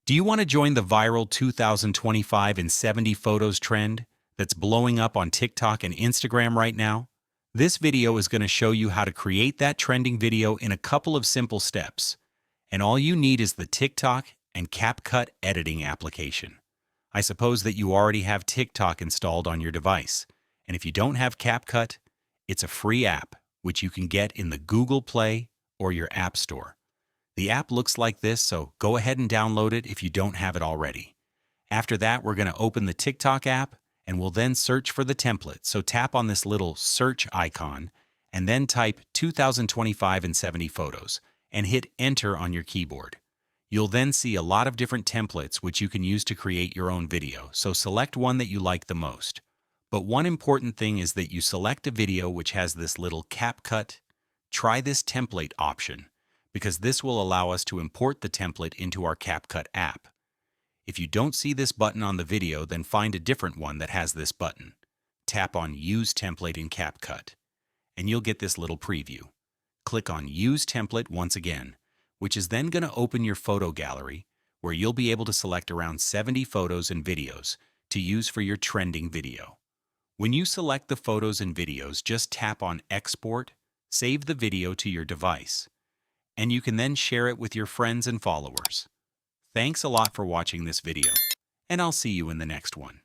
Do you want to join the viral 2025 and 70 photos trend that's blowing up on TikTok and Instagram right now? This video is going to show you how to create that trending video in a couple of simple steps. And all you need is the TikTok and CapCut editing application. I suppose that you already have TikTok installed on your device. And if you don't have CapCut, it's a free app which you can get in the Google Play or your App Store. The app looks like this, so go ahead and download it if you don't have it already. After that, we're going to open the TikTok app and we'll then search for the template. So tap on this little search icon and then type 2025 and 70 photos and hit enter on your keyboard. You'll then see a lot of different templates which you can use to create your own video, so select one that you like the most. But one important thing is that you select a video which has this little CapCut, try this template option, because this will allow us to import the template into our CapCut app. If you don't see this button on the video, then find a different one that has this button. Tap on Use Template in CapCut, and you'll get this little preview. Click on Use Template once again, which is then going to open your photo gallery, where you'll be able to select around 70 photos and videos to use for your trending video. When you select the photos and videos, just tap on Export, save the video to your device, and you can then share it with your friends and followers. Thanks a lot for watching this video, and I'll see you in the next one.